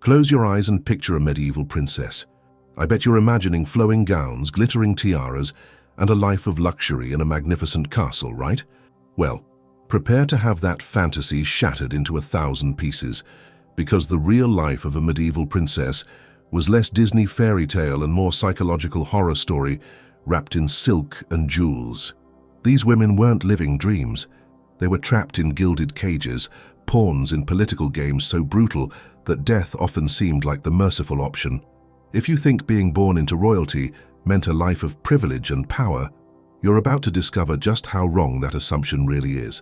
Close your eyes and picture a medieval princess. I bet you're imagining flowing gowns, glittering tiaras, and a life of luxury in a magnificent castle, right? Well, prepare to have that fantasy shattered into 1,000 pieces, because the real life of a medieval princess was less Disney fairy tale and more psychological horror story wrapped in silk and jewels. These women weren't living dreams. They were trapped in gilded cages, pawns in political games so brutal that death often seemed like the merciful option. If you think being born into royalty meant a life of privilege and power, you're about to discover just how wrong that assumption really is.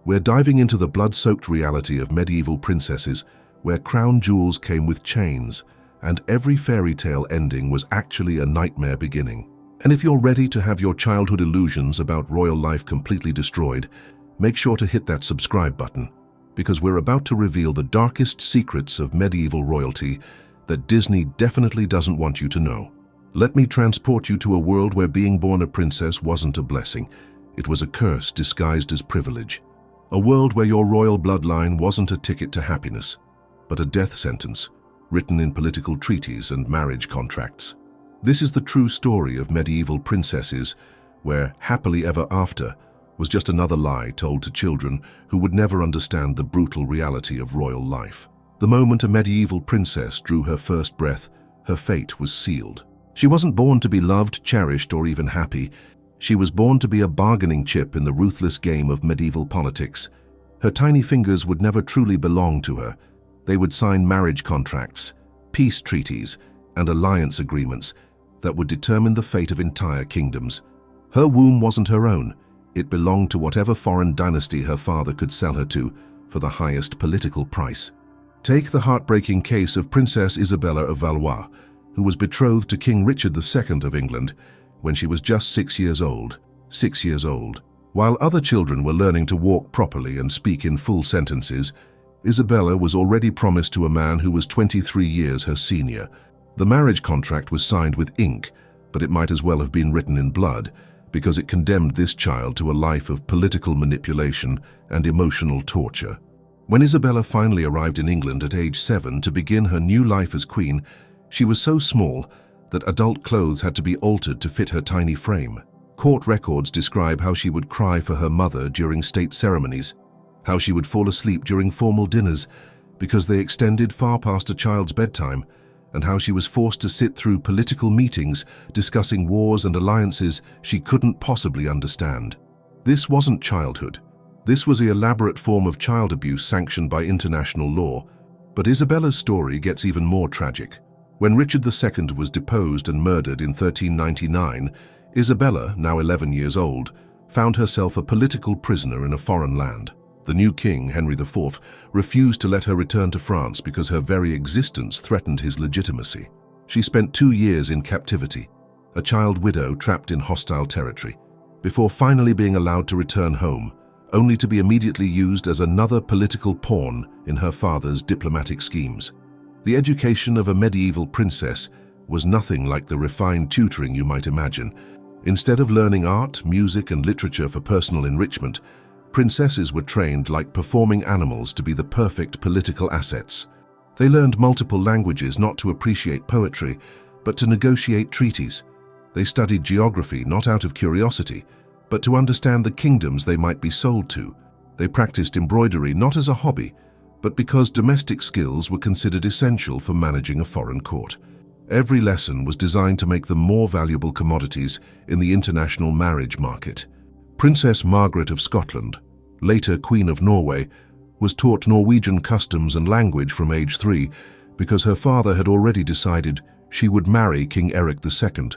We're diving into the blood-soaked reality of medieval princesses, where crown jewels came with chains, and every fairy tale ending was actually a nightmare beginning. And if you're ready to have your childhood illusions about royal life completely destroyed, make sure to hit that subscribe button, because we're about to reveal the darkest secrets of medieval royalty that Disney definitely doesn't want you to know. Let me transport you to a world where being born a princess wasn't a blessing. It was a curse disguised as privilege. A world where your royal bloodline wasn't a ticket to happiness, but a death sentence, written in political treaties and marriage contracts. This is the true story of medieval princesses, where happily ever after was just another lie told to children who would never understand the brutal reality of royal life. The moment a medieval princess drew her first breath, her fate was sealed. She wasn't born to be loved, cherished, or even happy. She was born to be a bargaining chip in the ruthless game of medieval politics. Her tiny fingers would never truly belong to her. They would sign marriage contracts, peace treaties, and alliance agreements that would determine the fate of entire kingdoms. Her womb wasn't her own. It belonged to whatever foreign dynasty her father could sell her to for the highest political price. Take the heartbreaking case of Princess Isabella of Valois, who was betrothed to King Richard II of England when she was just 6 years old. 6 years old. While other children were learning to walk properly and speak in full sentences, Isabella was already promised to a man who was 23 years her senior. The marriage contract was signed with ink, but it might as well have been written in blood, because it condemned this child to a life of political manipulation and emotional torture. When Isabella finally arrived in England at age 7 to begin her new life as queen, she was so small that adult clothes had to be altered to fit her tiny frame. Court records describe how she would cry for her mother during state ceremonies, how she would fall asleep during formal dinners because they extended far past a child's bedtime, and how she was forced to sit through political meetings discussing wars and alliances she couldn't possibly understand. This wasn't childhood. This was the elaborate form of child abuse sanctioned by international law. But Isabella's story gets even more tragic. When Richard II was deposed and murdered in 1399, Isabella, now 11 years old, found herself a political prisoner in a foreign land. The new king, Henry IV, refused to let her return to France because her very existence threatened his legitimacy. She spent 2 years in captivity, a child widow trapped in hostile territory, before finally being allowed to return home, only to be immediately used as another political pawn in her father's diplomatic schemes. The education of a medieval princess was nothing like the refined tutoring you might imagine. Instead of learning art, music, and literature for personal enrichment, princesses were trained like performing animals to be the perfect political assets. They learned multiple languages not to appreciate poetry, but to negotiate treaties. They studied geography not out of curiosity, but to understand the kingdoms they might be sold to. They practiced embroidery not as a hobby, but because domestic skills were considered essential for managing a foreign court. Every lesson was designed to make them more valuable commodities in the international marriage market. Princess Margaret of Scotland, later Queen of Norway, was taught Norwegian customs and language from age 3 because her father had already decided she would marry King Eric II.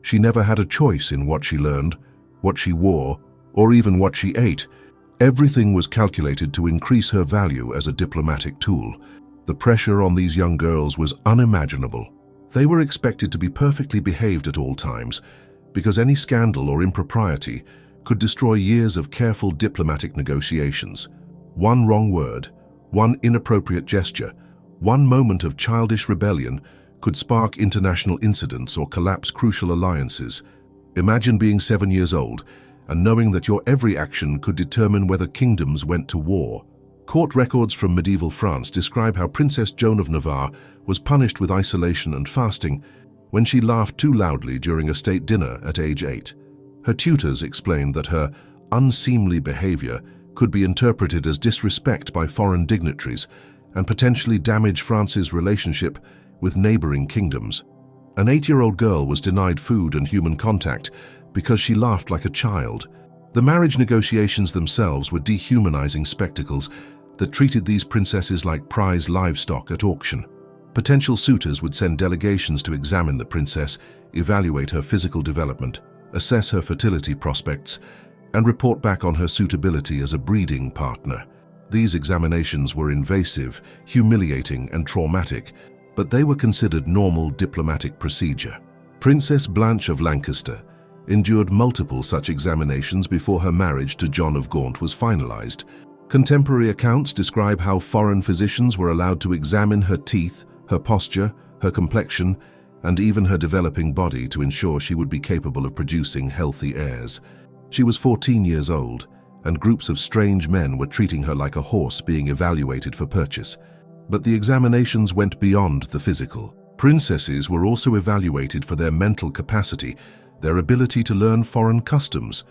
She never had a choice in what she learned, what she wore, or even what she ate. Everything was calculated to increase her value as a diplomatic tool. The pressure on these young girls was unimaginable. They were expected to be perfectly behaved at all times, because any scandal or impropriety could destroy years of careful diplomatic negotiations. One wrong word, one inappropriate gesture, one moment of childish rebellion could spark international incidents or collapse crucial alliances. Imagine being 7 years old and knowing that your every action could determine whether kingdoms went to war. Court records from medieval France describe how Princess Joan of Navarre was punished with isolation and fasting when she laughed too loudly during a state dinner at age 8. Her tutors explained that her unseemly behavior could be interpreted as disrespect by foreign dignitaries and potentially damage France's relationship with neighboring kingdoms. An 8-year-old girl was denied food and human contact because she laughed like a child. The marriage negotiations themselves were dehumanizing spectacles that treated these princesses like prize livestock at auction. Potential suitors would send delegations to examine the princess, evaluate her physical development, assess her fertility prospects, and report back on her suitability as a breeding partner. These examinations were invasive, humiliating, and traumatic, but they were considered normal diplomatic procedure. Princess Blanche of Lancaster endured multiple such examinations before her marriage to John of Gaunt was finalized. Contemporary accounts describe how foreign physicians were allowed to examine her teeth, her posture, her complexion, and even her developing body to ensure she would be capable of producing healthy heirs. She was 14 years old, and groups of strange men were treating her like a horse being evaluated for purchase. But the examinations went beyond the physical. Princesses were also evaluated for their mental capacity, their ability to learn foreign customs,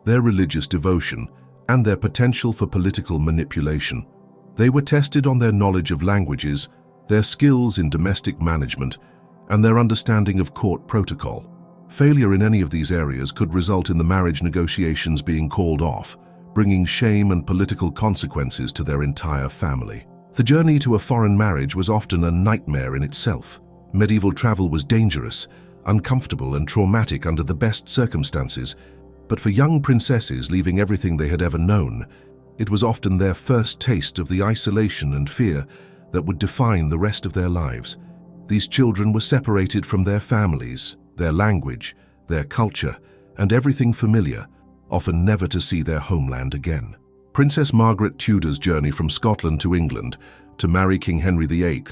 their religious devotion, and their potential for political manipulation. They were tested on their knowledge of languages, their skills in domestic management, and their understanding of court protocol. Failure in any of these areas could result in the marriage negotiations being called off, bringing shame and political consequences to their entire family. The journey to a foreign marriage was often a nightmare in itself. Medieval travel was dangerous, uncomfortable, and traumatic under the best circumstances. But for young princesses leaving everything they had ever known, it was often their first taste of the isolation and fear that would define the rest of their lives. These children were separated from their families, their language, their culture, and everything familiar, often never to see their homeland again. Princess Margaret Tudor's journey from Scotland to England to marry King Henry VIII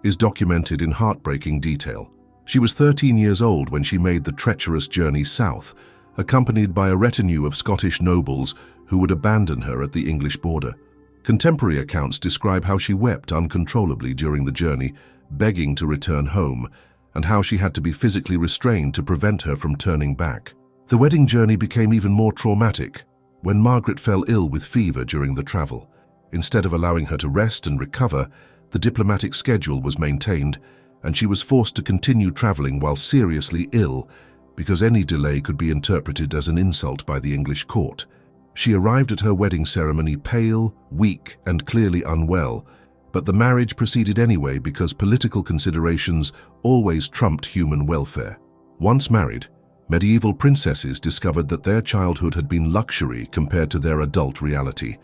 is documented in heartbreaking detail. She was 13 years old when she made the treacherous journey south, accompanied by a retinue of Scottish nobles who would abandon her at the English border. Contemporary accounts describe how she wept uncontrollably during the journey, begging to return home, and how she had to be physically restrained to prevent her from turning back. The wedding journey became even more traumatic when Margaret fell ill with fever during the travel. Instead of allowing her to rest and recover, the diplomatic schedule was maintained, and she was forced to continue traveling while seriously ill, because any delay could be interpreted as an insult by the English court. She arrived at her wedding ceremony pale, weak, and clearly unwell, but the marriage proceeded anyway because political considerations always trumped human welfare. Once married, medieval princesses discovered that their childhood had been luxury compared to their adult reality.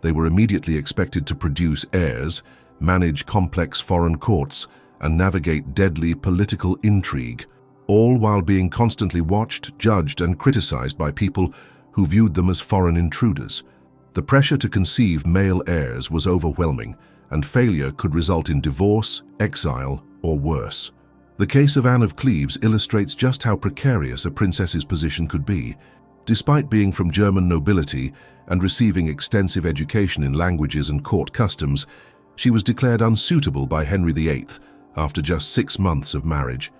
They were immediately expected to produce heirs, manage complex foreign courts, and navigate deadly political intrigue, all while being constantly watched, judged, and criticized by people who viewed them as foreign intruders. The pressure to conceive male heirs was overwhelming, and failure could result in divorce, exile, or worse. The case of Anne of Cleves illustrates just how precarious a princess's position could be. Despite being from German nobility and receiving extensive education in languages and court customs, she was declared unsuitable by Henry VIII after just 6 months of marriage.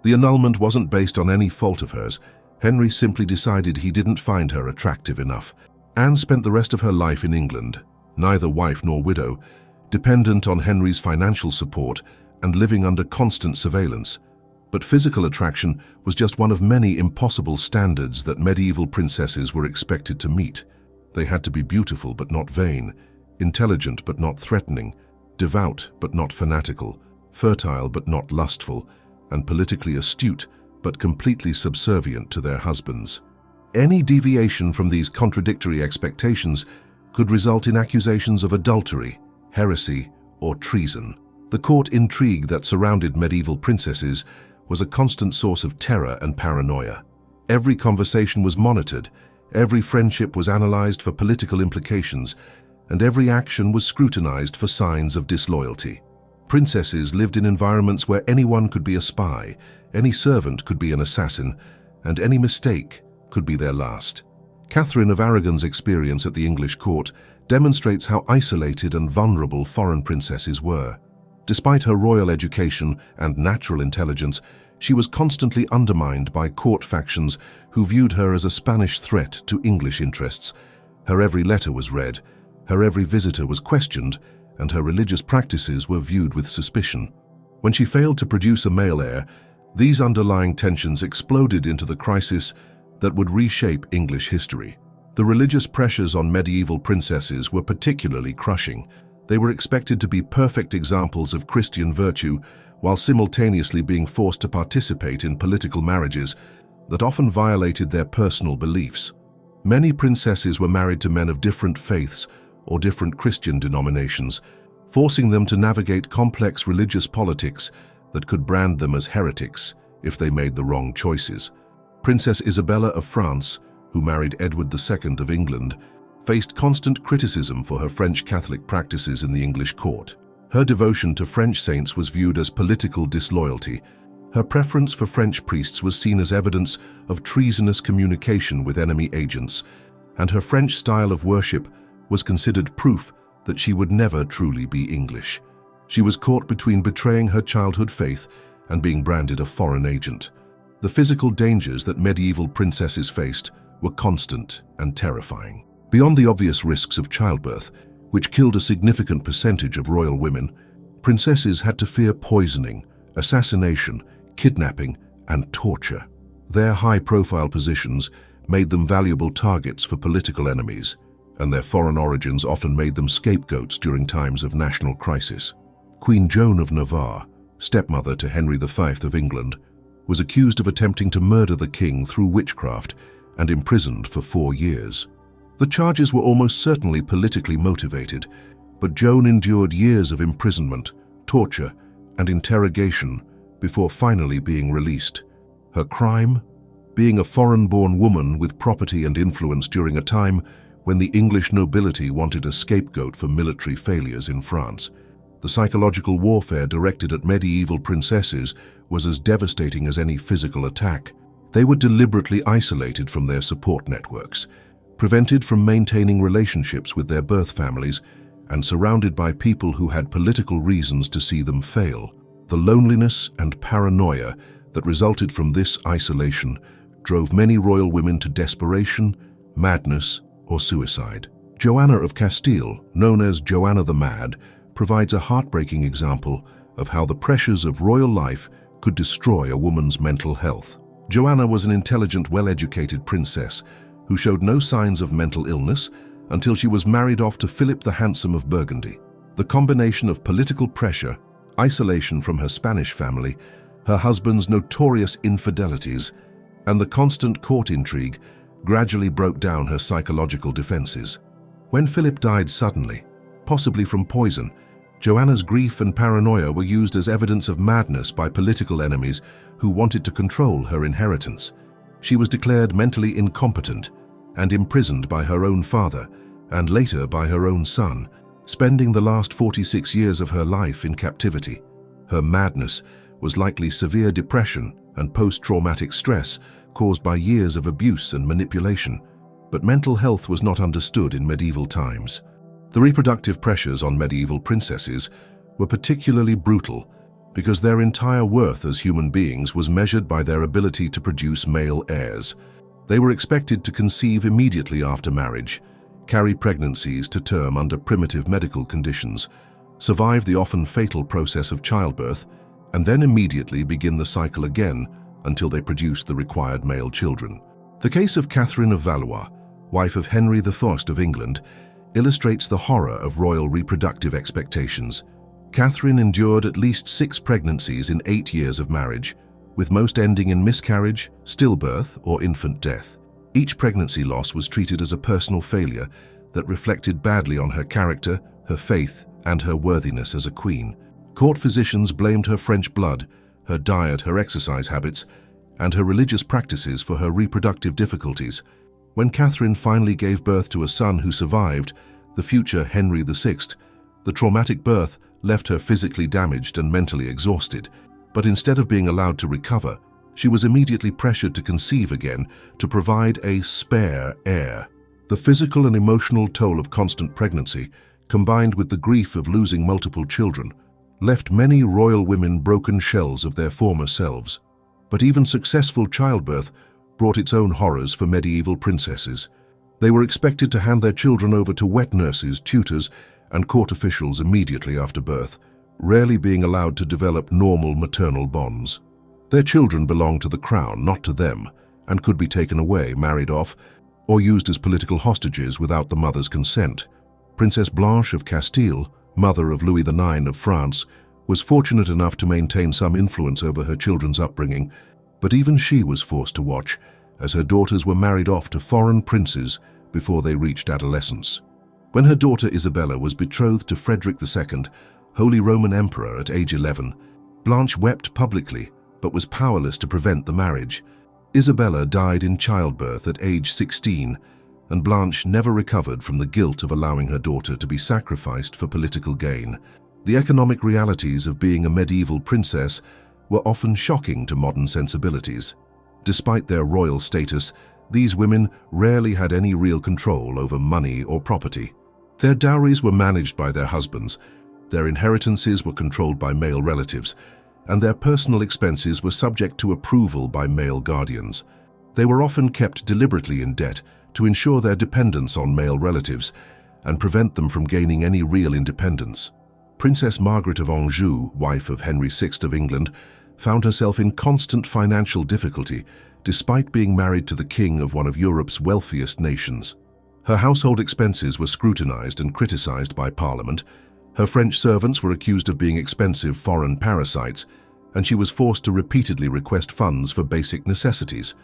The annulment wasn't based on any fault of hers. Henry simply decided he didn't find her attractive enough. Anne spent the rest of her life in England, neither wife nor widow, dependent on Henry's financial support and living under constant surveillance. But physical attraction was just one of many impossible standards that medieval princesses were expected to meet. They had to be beautiful but not vain, intelligent but not threatening, devout but not fanatical, fertile but not lustful, and politically astute but completely subservient to their husbands. Any deviation from these contradictory expectations could result in accusations of adultery, heresy, or treason. The court intrigue that surrounded medieval princesses was a constant source of terror and paranoia. Every conversation was monitored, every friendship was analyzed for political implications, and every action was scrutinized for signs of disloyalty. Princesses lived in environments where anyone could be a spy, any servant could be an assassin, and any mistake could be their last. Catherine of Aragon's experience at the English court demonstrates how isolated and vulnerable foreign princesses were. Despite her royal education and natural intelligence, she was constantly undermined by court factions who viewed her as a Spanish threat to English interests. Her every letter was read, her every visitor was questioned, and her religious practices were viewed with suspicion. When she failed to produce a male heir, these underlying tensions exploded into the crisis that would reshape English history. The religious pressures on medieval princesses were particularly crushing. They were expected to be perfect examples of Christian virtue, while simultaneously being forced to participate in political marriages that often violated their personal beliefs. Many princesses were married to men of different faiths or different Christian denominations, forcing them to navigate complex religious politics that could brand them as heretics if they made the wrong choices. Princess Isabella of France, who married Edward II of England, faced constant criticism for her French Catholic practices in the English court. Her devotion to French saints was viewed as political disloyalty. Her preference for French priests was seen as evidence of treasonous communication with enemy agents, and her French style of worship was considered proof that she would never truly be English. She was caught between betraying her childhood faith and being branded a foreign agent. The physical dangers that medieval princesses faced were constant and terrifying. Beyond the obvious risks of childbirth, which killed a significant percentage of royal women, princesses had to fear poisoning, assassination, kidnapping, and torture. Their high-profile positions made them valuable targets for political enemies, and their foreign origins often made them scapegoats during times of national crisis. Queen Joan of Navarre, stepmother to Henry V of England, was accused of attempting to murder the king through witchcraft and imprisoned for 4 years. The charges were almost certainly politically motivated, but Joan endured years of imprisonment, torture, and interrogation before finally being released. Her crime? Being a foreign-born woman with property and influence during a time when the English nobility wanted a scapegoat for military failures in France. The psychological warfare directed at medieval princesses was as devastating as any physical attack. They were deliberately isolated from their support networks, prevented from maintaining relationships with their birth families, and surrounded by people who had political reasons to see them fail. The loneliness and paranoia that resulted from this isolation drove many royal women to desperation, madness, or suicide. Joanna of Castile, known as Joanna the Mad, provides a heartbreaking example of how the pressures of royal life could destroy a woman's mental health. Joanna was an intelligent, well-educated princess who showed no signs of mental illness until she was married off to Philip the Handsome of Burgundy. The combination of political pressure, isolation from her Spanish family, her husband's notorious infidelities, and the constant court intrigue gradually broke down her psychological defenses. When Philip died suddenly, possibly from poison, Joanna's grief and paranoia were used as evidence of madness by political enemies who wanted to control her inheritance. She was declared mentally incompetent and imprisoned by her own father and later by her own son, spending the last 46 years of her life in captivity. Her madness was likely severe depression and post-traumatic stress caused by years of abuse and manipulation, but mental health was not understood in medieval times. The reproductive pressures on medieval princesses were particularly brutal because their entire worth as human beings was measured by their ability to produce male heirs. They were expected to conceive immediately after marriage, carry pregnancies to term under primitive medical conditions, survive the often fatal process of childbirth, and then immediately begin the cycle again until they produced the required male children. The case of Catherine of Valois, wife of Henry I of England, illustrates the horror of royal reproductive expectations. Catherine endured at least 6 pregnancies in 8 years of marriage, with most ending in miscarriage, stillbirth, or infant death. Each pregnancy loss was treated as a personal failure that reflected badly on her character, her faith, and her worthiness as a queen. Court physicians blamed her French blood, her diet, her exercise habits, and her religious practices for her reproductive difficulties. When Catherine finally gave birth to a son who survived, the future Henry VI, the traumatic birth left her physically damaged and mentally exhausted. But instead of being allowed to recover, she was immediately pressured to conceive again to provide a spare heir. The physical and emotional toll of constant pregnancy, combined with the grief of losing multiple children, left many royal women broken shells of their former selves. But even successful childbirth brought its own horrors for medieval princesses. They were expected to hand their children over to wet nurses, tutors, and court officials immediately after birth, rarely being allowed to develop normal maternal bonds. Their children belonged to the crown, not to them, and could be taken away, married off, or used as political hostages without the mother's consent. Princess Blanche of Castile, mother of Louis IX of France, was fortunate enough to maintain some influence over her children's upbringing, but even she was forced to watch, as her daughters were married off to foreign princes before they reached adolescence. When her daughter Isabella was betrothed to Frederick II, Holy Roman Emperor, at age 11, Blanche wept publicly but was powerless to prevent the marriage. Isabella died in childbirth at age 16, and Blanche never recovered from the guilt of allowing her daughter to be sacrificed for political gain. The economic realities of being a medieval princess were often shocking to modern sensibilities. Despite their royal status, these women rarely had any real control over money or property. Their dowries were managed by their husbands, their inheritances were controlled by male relatives, and their personal expenses were subject to approval by male guardians. They were often kept deliberately in debt to ensure their dependence on male relatives and prevent them from gaining any real independence. Princess Margaret of Anjou, wife of Henry VI of England, found herself in constant financial difficulty despite being married to the king of one of Europe's wealthiest nations. Her household expenses were scrutinized and criticized by Parliament. Her French servants were accused of being expensive foreign parasites, and she was forced to repeatedly request funds for basic necessities.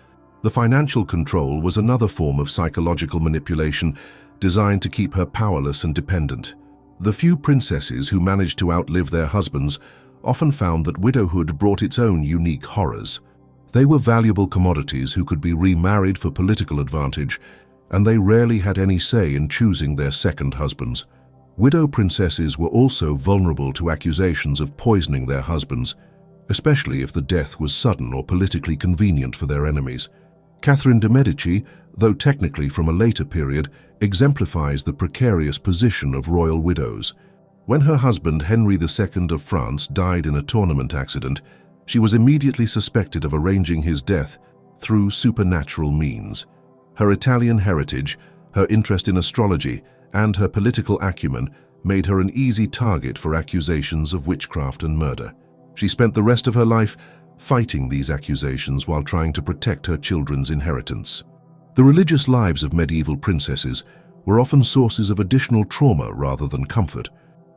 The financial control was another form of psychological manipulation designed to keep her powerless and dependent. The few princesses who managed to outlive their husbands often found that widowhood brought its own unique horrors. They were valuable commodities who could be remarried for political advantage, and they rarely had any say in choosing their second husbands. Widow princesses were also vulnerable to accusations of poisoning their husbands, especially if the death was sudden or politically convenient for their enemies. Catherine de' Medici, though technically from a later period, exemplifies the precarious position of royal widows. When her husband, Henry II of France, died in a tournament accident, she was immediately suspected of arranging his death through supernatural means. Her Italian heritage, her interest in astrology, and her political acumen made her an easy target for accusations of witchcraft and murder. She spent the rest of her life fighting these accusations while trying to protect her children's inheritance. The religious lives of medieval princesses were often sources of additional trauma rather than comfort.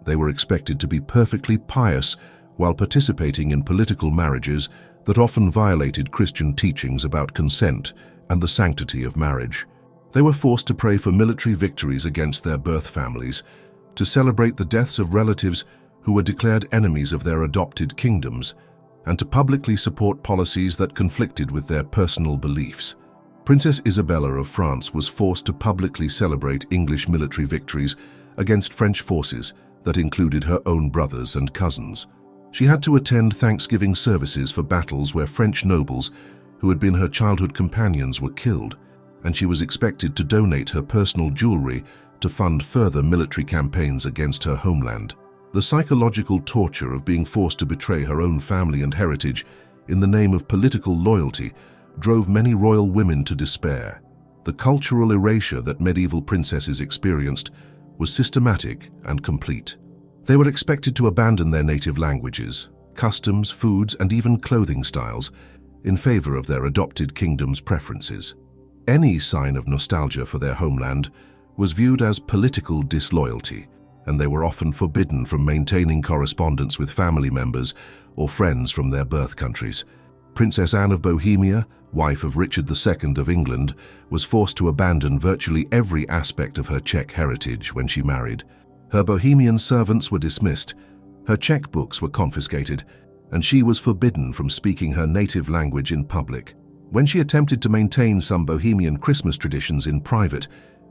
They were expected to be perfectly pious while participating in political marriages that often violated Christian teachings about consent and the sanctity of marriage. They were forced to pray for military victories against their birth families, to celebrate the deaths of relatives who were declared enemies of their adopted kingdoms, and to publicly support policies that conflicted with their personal beliefs. Princess Isabella of France was forced to publicly celebrate English military victories against French forces that included her own brothers and cousins. She had to attend Thanksgiving services for battles where French nobles who had been her childhood companions were killed, and she was expected to donate her personal jewelry to fund further military campaigns against her homeland. The psychological torture of being forced to betray her own family and heritage in the name of political loyalty drove many royal women to despair. The cultural erasure that medieval princesses experienced was systematic and complete. They were expected to abandon their native languages, customs, foods, and even clothing styles in favor of their adopted kingdom's preferences. Any sign of nostalgia for their homeland was viewed as political disloyalty, and they were often forbidden from maintaining correspondence with family members or friends from their birth countries. Princess Anne of Bohemia, wife of Richard II of England, was forced to abandon virtually every aspect of her Czech heritage when she married. Her Bohemian servants were dismissed, her Czech books were confiscated, and she was forbidden from speaking her native language in public. When she attempted to maintain some Bohemian Christmas traditions in private,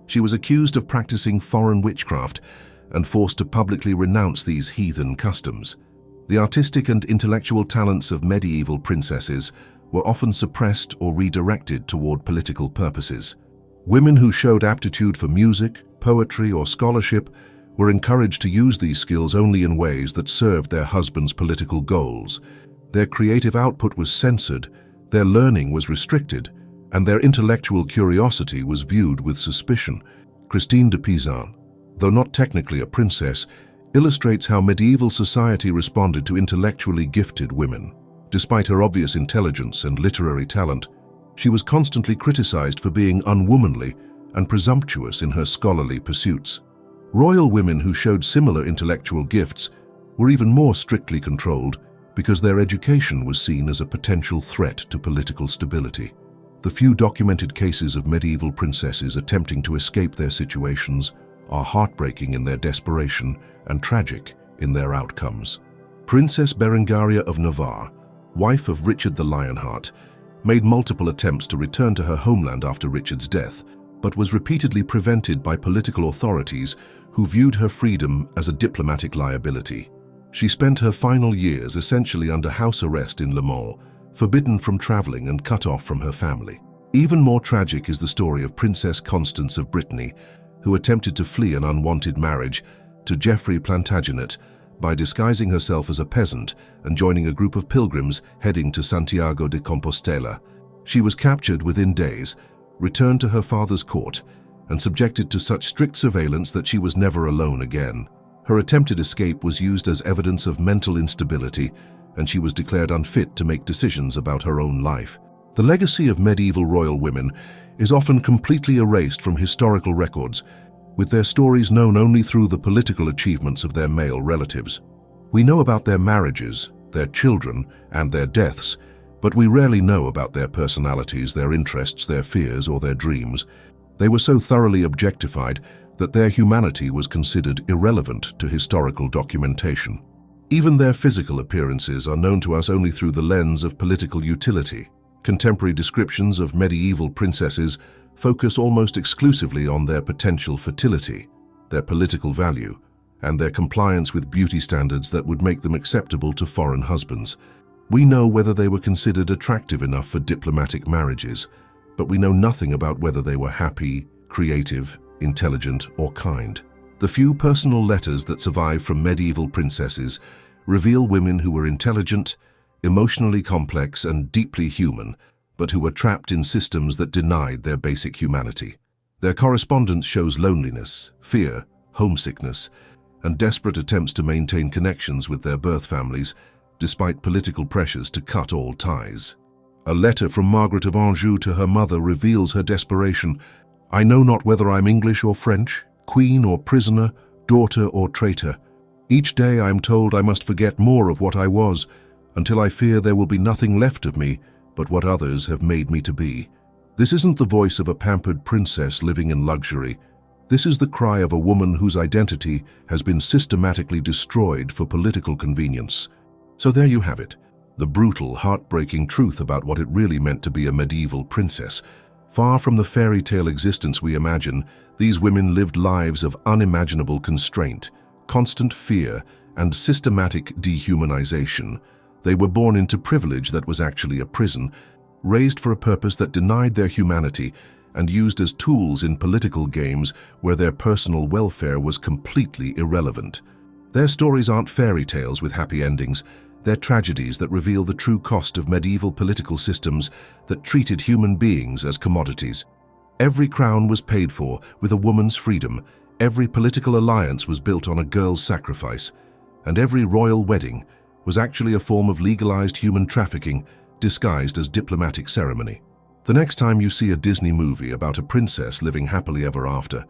she was accused of practicing foreign witchcraft and forced to publicly renounce these heathen customs. The artistic and intellectual talents of medieval princesses were often suppressed or redirected toward political purposes. Women who showed aptitude for music, poetry, or scholarship were encouraged to use these skills only in ways that served their husbands' political goals. Their creative output was censored, their learning was restricted, and their intellectual curiosity was viewed with suspicion. Christine de Pizan, though not technically a princess, illustrates how medieval society responded to intellectually gifted women. Despite her obvious intelligence and literary talent, she was constantly criticized for being unwomanly and presumptuous in her scholarly pursuits. Royal women who showed similar intellectual gifts were even more strictly controlled because their education was seen as a potential threat to political stability. The few documented cases of medieval princesses attempting to escape their situations are heartbreaking in their desperation and tragic in their outcomes. Princess Berengaria of Navarre, wife of Richard the Lionheart, made multiple attempts to return to her homeland after Richard's death, but was repeatedly prevented by political authorities who viewed her freedom as a diplomatic liability. She spent her final years essentially under house arrest in Le Mans, forbidden from traveling and cut off from her family. Even more tragic is the story of Princess Constance of Brittany, who attempted to flee an unwanted marriage to Geoffrey Plantagenet by disguising herself as a peasant and joining a group of pilgrims heading to Santiago de Compostela. She was captured within days, returned to her father's court, and subjected to such strict surveillance that she was never alone again. Her attempted escape was used as evidence of mental instability, and she was declared unfit to make decisions about her own life. The legacy of medieval royal women is often completely erased from historical records, with their stories known only through the political achievements of their male relatives. We know about their marriages, their children, and their deaths, but we rarely know about their personalities, their interests, their fears, or their dreams. They were so thoroughly objectified that their humanity was considered irrelevant to historical documentation. Even their physical appearances are known to us only through the lens of political utility. Contemporary descriptions of medieval princesses focus almost exclusively on their potential fertility, their political value, and their compliance with beauty standards that would make them acceptable to foreign husbands. We know whether they were considered attractive enough for diplomatic marriages, but we know nothing about whether they were happy, creative, intelligent, or kind. The few personal letters that survive from medieval princesses reveal women who were intelligent, emotionally complex, and deeply human, but who were trapped in systems that denied their basic humanity. Their correspondence shows loneliness, fear, homesickness, and desperate attempts to maintain connections with their birth families, despite political pressures to cut all ties. A letter from Margaret of Anjou to her mother reveals her desperation. "I know not whether I'm English or French, queen or prisoner, daughter or traitor. Each day I am told I must forget more of what I was, until I fear there will be nothing left of me but what others have made me to be." This isn't the voice of a pampered princess living in luxury. This is the cry of a woman whose identity has been systematically destroyed for political convenience. So there you have it, the brutal, heartbreaking truth about what it really meant to be a medieval princess. Far from the fairy tale existence we imagine, these women lived lives of unimaginable constraint, constant fear, and systematic dehumanization. They were born into privilege that was actually a prison, raised for a purpose that denied their humanity, and used as tools in political games where their personal welfare was completely irrelevant. Their stories aren't fairy tales with happy endings. They're tragedies that reveal the true cost of medieval political systems that treated human beings as commodities. Every crown was paid for with a woman's freedom, every political alliance was built on a girl's sacrifice, and every royal wedding was actually a form of legalized human trafficking disguised as diplomatic ceremony. The next time you see a Disney movie about a princess living happily ever after,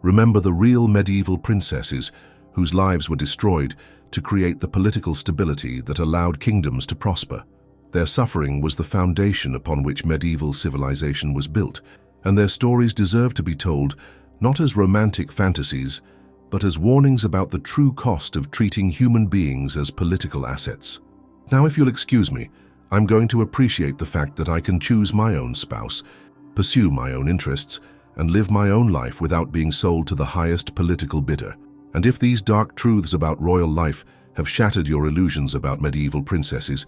remember the real medieval princesses whose lives were destroyed to create the political stability that allowed kingdoms to prosper. Their suffering was the foundation upon which medieval civilization was built, and their stories deserve to be told not as romantic fantasies, but as warnings about the true cost of treating human beings as political assets. Now, if you'll excuse me, I'm going to appreciate the fact that I can choose my own spouse, pursue my own interests, and live my own life without being sold to the highest political bidder. And if these dark truths about royal life have shattered your illusions about medieval princesses,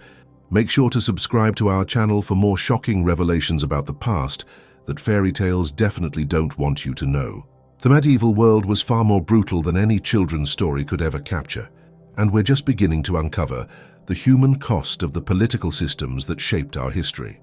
make sure to subscribe to our channel for more shocking revelations about the past that fairy tales definitely don't want you to know. The medieval world was far more brutal than any children's story could ever capture, and we're just beginning to uncover the human cost of the political systems that shaped our history.